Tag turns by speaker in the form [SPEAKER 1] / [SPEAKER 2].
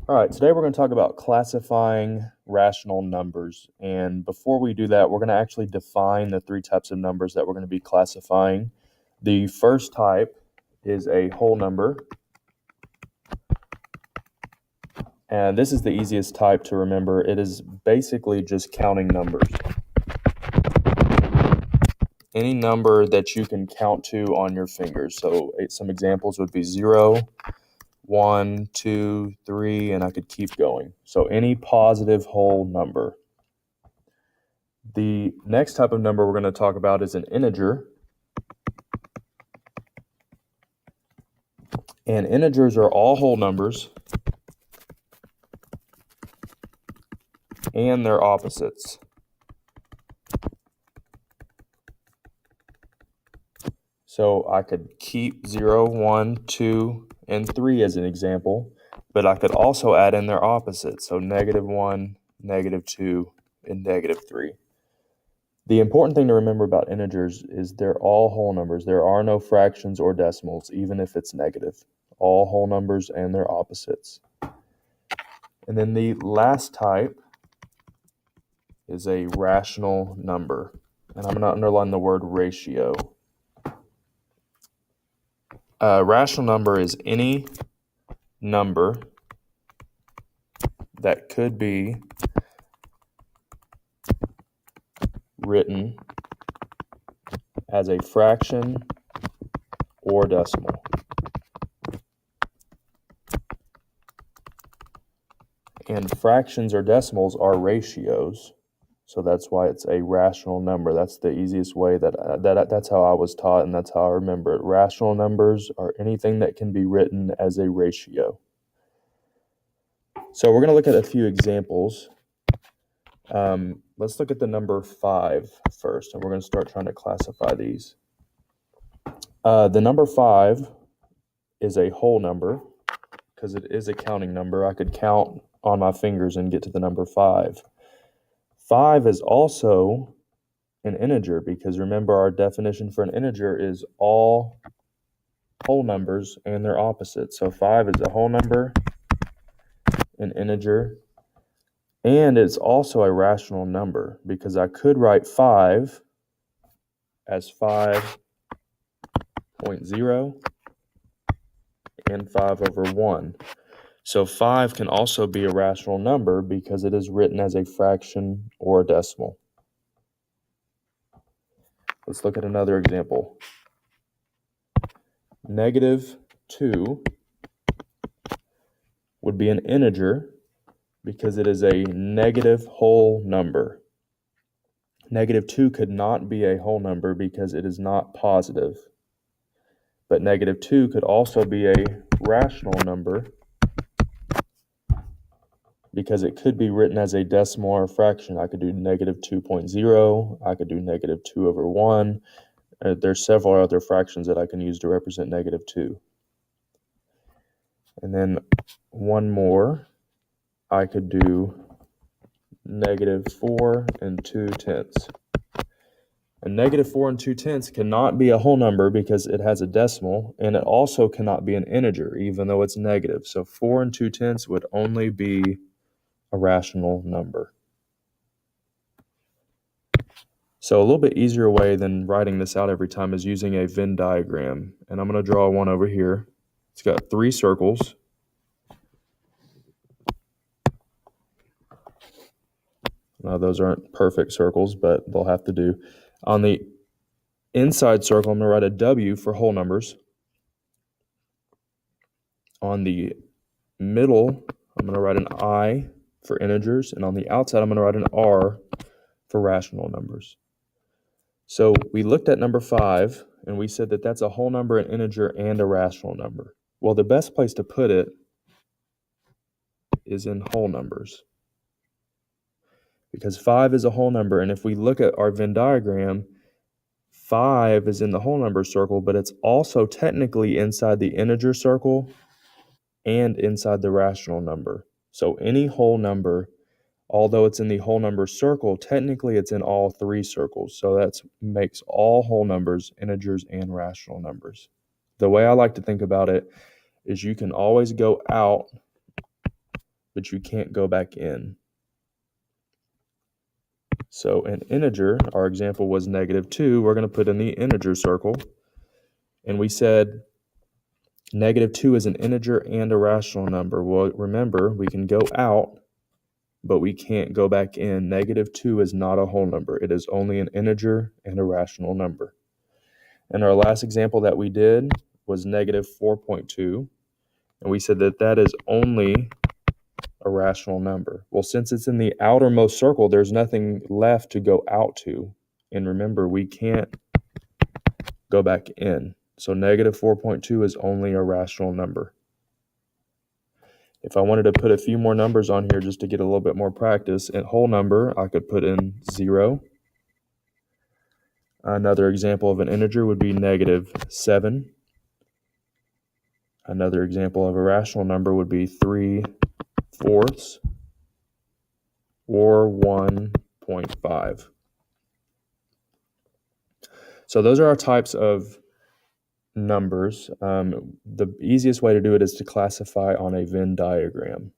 [SPEAKER 1] All right, today we're going to talk about classifying rational numbers. And before we do that, we're going to actually define the three types of numbers that we're going to be classifying. The first type is a whole number. And this is the easiest type to remember. It is basically just counting numbers. Any number that you can count to on your fingers. So some examples would be 0, 1, 2, 3, and I could keep going. So any positive whole number. The next type of number we're going to talk about is an integer. And integers are all whole numbers and their opposites. So I could keep 0, 1, 2, and 3 as an example, but I could also add in their opposites. So -1, -2, and -3. The important thing to remember about integers is they're all whole numbers. There are no fractions or decimals, even if it's negative. All whole numbers and their opposites. And then the last type is a rational number. And I'm going to underline the word ratio. A rational number is any number that could be written as a fraction or decimal. And fractions or decimals are ratios, so that's why it's a rational number. That's the easiest way that's how I was taught, and that's how I remember it. Rational numbers are anything that can be written as a ratio. So we're going to look at a few examples. Let's look at the number 5 first, and we're going to start trying to classify these. The number 5 is a whole number because it is a counting number. I could count on my fingers and get to the number 5. 5 is also an integer because remember our definition for an integer is all whole numbers and their opposites. So 5 is a whole number, an integer, and it's also a rational number because I could write 5 as 5.0 and 5 over 1. So 5 can also be a rational number because it is written as a fraction or a decimal. Let's look at another example. -2 would be an integer because it is a negative whole number. -2 could not be a whole number because it is not positive. But -2 could also be a rational number because it could be written as a decimal or a fraction. I could do -2.0, I could do -2 over 1. There's several other fractions that I can use to represent -2. And then one more, I could do -4 and 2/10. And -4 and 2/10 cannot be a whole number because it has a decimal, and it also cannot be an integer, even though it's negative. So 4 and 2/10 would only be a rational number. So a little bit easier way than writing this out every time is using a Venn diagram. And I'm going to draw one over here. It's got 3 circles. Now those aren't perfect circles, but they'll have to do. On the inside circle, I'm going to write a W for whole numbers. On the middle, I'm going to write an I for integers. And on the outside, I'm going to write an R for rational numbers. So we looked at number 5, and we said that that's a whole number, an integer, and a rational number. Well, the best place to put it is in whole numbers because 5 is a whole number. And if we look at our Venn diagram, 5 is in the whole number circle, but it's also technically inside the integer circle and inside the rational number. So any whole number, although it's in the whole number circle, technically it's in all 3 circles. So that makes all whole numbers integers and rational numbers. The way I like to think about it is you can always go out but you can't go back in. So an integer, our example was -2. We're going to put in the integer circle. And we said -2 is an integer and a rational number. Well, remember, we can go out, but we can't go back in. -2 is not a whole number. It is only an integer and a rational number. And our last example that we did was -4.2. And we said that that is only a rational number. Well, since it's in the outermost circle, there's nothing left to go out to. And remember, we can't go back in. So -4.2 is only a rational number. If I wanted to put a few more numbers on here just to get a little bit more practice, a whole number, I could put in 0. Another example of an integer would be -7. Another example of a rational number would be 3/4 or 1.5. So those are our types of numbers. The easiest way to do it is to classify on a Venn diagram.